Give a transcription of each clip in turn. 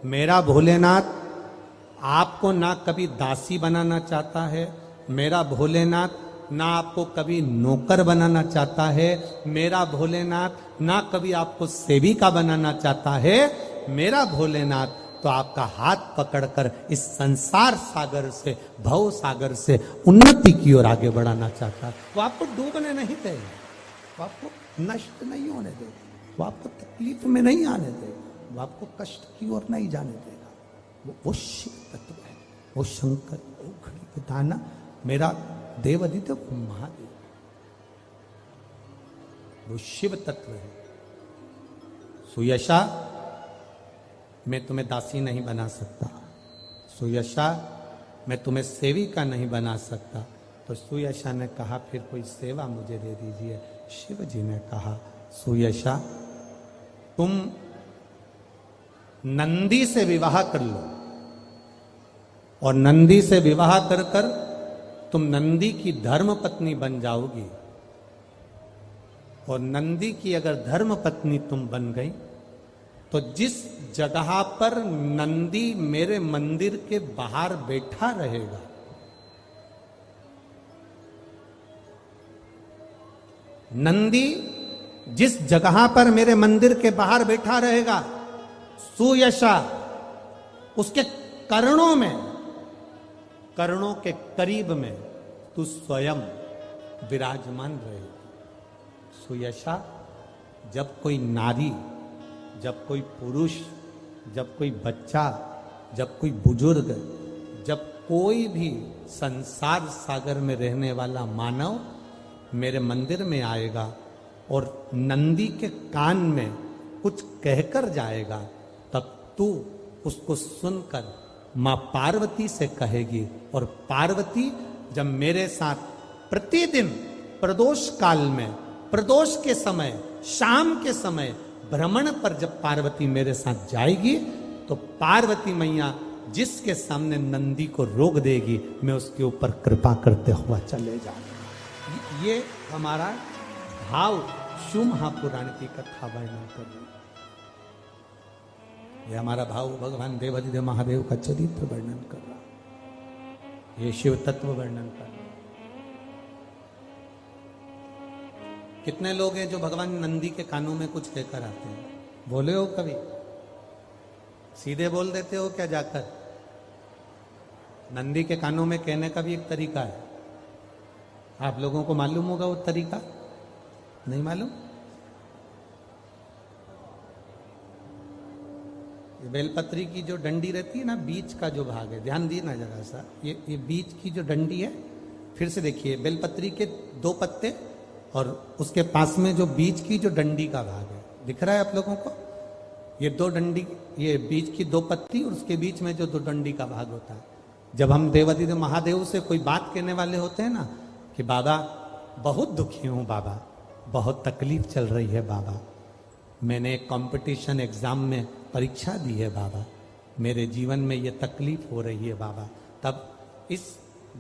मेरा भोलेनाथ आपको ना कभी दासी बनाना चाहता है, मेरा भोलेनाथ ना आपको कभी नौकर बनाना चाहता है, मेरा भोलेनाथ ना कभी आपको सेविका बनाना चाहता है। मेरा भोलेनाथ तो आपका हाथ पकड़कर इस संसार सागर से, भव सागर से उन्नति की ओर आगे बढ़ाना चाहता है। वो आपको डूबने नहीं देगा, वो आपको नष्ट नहीं होने देगा, वो आपको तकलीफ में नहीं आने देगा, वो आपको कष्ट की ओर नहीं जाने देगा। वो शिव तत्व है, वो शंकर, वो घड़ी के दाना, मेरा देवादित्य महादेव, वो शिव तत्व है। सुयशा, मैं तुम्हें दासी नहीं बना सकता, सुयशा मैं तुम्हें सेविका नहीं बना सकता। तो सुयशा ने कहा फिर कोई सेवा मुझे दे दीजिए। शिव जी ने कहा सुयशा तुम नंदी से विवाह कर लो, और नंदी से विवाह कर कर तुम नंदी की धर्म पत्नी बन जाओगी। और नंदी की अगर धर्म पत्नी तुम बन गई तो जिस जगह पर नंदी मेरे मंदिर के बाहर बैठा रहेगा, नंदी जिस जगह पर मेरे मंदिर के बाहर बैठा रहेगा, सुयशा उसके कर्णों में, कर्णों के करीब में तू स्वयं विराजमान रहेगी। सुयशा, जब कोई नारी, जब कोई पुरुष, जब कोई बच्चा, जब कोई बुजुर्ग, जब कोई भी संसार सागर में रहने वाला मानव मेरे मंदिर में आएगा और नंदी के कान में कुछ कहकर जाएगा, तब तू उसको सुनकर मां पार्वती से कहेगी। और पार्वती जब मेरे साथ प्रतिदिन प्रदोष काल में, प्रदोष के समय, शाम के समय भ्रमण पर जब पार्वती मेरे साथ जाएगी, तो पार्वती मैया जिसके सामने नंदी को रोक देगी, मैं उसके ऊपर कृपा करते हुआ चले जाऊंगा। ये हमारा भाव शिव महापुराण की कथा वर्णन कर रही है। ये हमारा भाव भगवान देवादिदेव महादेव का चरित्र वर्णन कर रहा है, ये शिव तत्व वर्णन कर रहा है। कितने लोग हैं जो भगवान नंदी के कानों में कुछ कहकर आते हैं? बोले हो कभी? सीधे बोल देते हो क्या जाकर? नंदी के कानों में कहने का भी एक तरीका है। आप लोगों को मालूम होगा वो तरीका? नहीं मालूम? ये बेलपत्री की जो डंडी रहती है ना, बीच का जो भाग है, ध्यान दिए ना जरा सा, ये बीच की जो डंडी है, फिर से देखिए, बेलपत्री के 2 पत्ते और उसके पास में जो बीच की जो डंडी का भाग है, दिख रहा है आप लोगों को? ये 2 डंडी, ये बीच की 2 पत्ती और उसके बीच में जो 2 डंडी का भाग होता है। जब हम देवादिदेव महादेव से कोई बात कहने वाले होते हैं ना कि बाबा बहुत दुखी हूं, बाबा बहुत तकलीफ चल रही है, बाबा मैंने एक कंपटीशन एग्जाम में परीक्षा दी है, बाबा मेरे जीवन में ये तकलीफ हो रही है बाबा, तब इस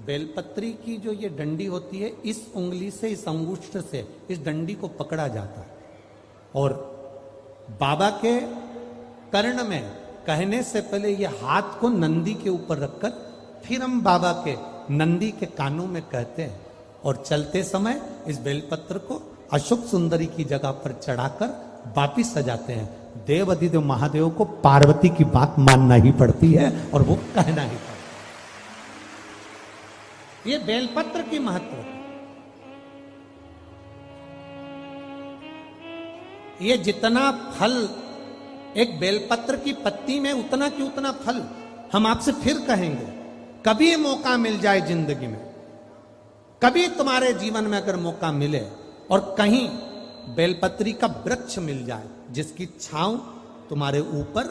बेलपत्री की जो ये डंडी होती है, इस उंगली से, इस अंगुष्ठ से इस डंडी को पकड़ा जाता है और बाबा के कर्ण में कहने से पहले ये हाथ को नंदी के ऊपर रखकर फिर हम बाबा के नंदी के कानों में कहते हैं और चलते समय इस बेलपत्र को अशोक सुंदरी की जगह पर चढ़ाकर वापिस सजाते हैं। देवादिदेव महादेव को पार्वती की बात मानना ही पड़ती है और वो कहना ही पड़ता है। ये बेलपत्र की महत्व, ये जितना फल एक बेलपत्र की पत्ती में, उतना की उतना फल हम आपसे फिर कहेंगे। कभी मौका मिल जाए जिंदगी में, कभी तुम्हारे जीवन में अगर मौका मिले और कहीं बेलपत्री का वृक्ष मिल जाए जिसकी छांव तुम्हारे ऊपर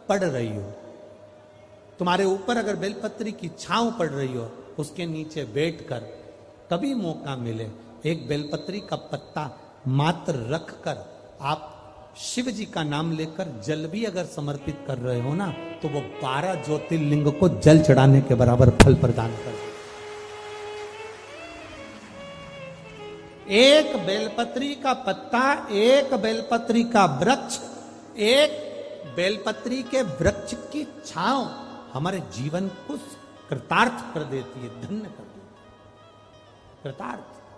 पड़ रही हो, तुम्हारे ऊपर अगर बेलपत्री की छांव पड़ रही हो, उसके नीचे बैठकर कभी मौका मिले, एक बेलपत्री का पत्ता मात्र रखकर आप शिव जी का नाम लेकर जल भी अगर समर्पित कर रहे हो ना, तो वो 12 ज्योतिर्लिंग को जल चढ़ाने के बराबर फल प्रदान कर। एक बेलपत्री का पत्ता, एक बेलपत्री का वृक्ष, एक बेलपत्री के वृक्ष की छांव हमारे जीवन को कृतार्थ कर देती है, धन्य कर देती है, कृतार्थ।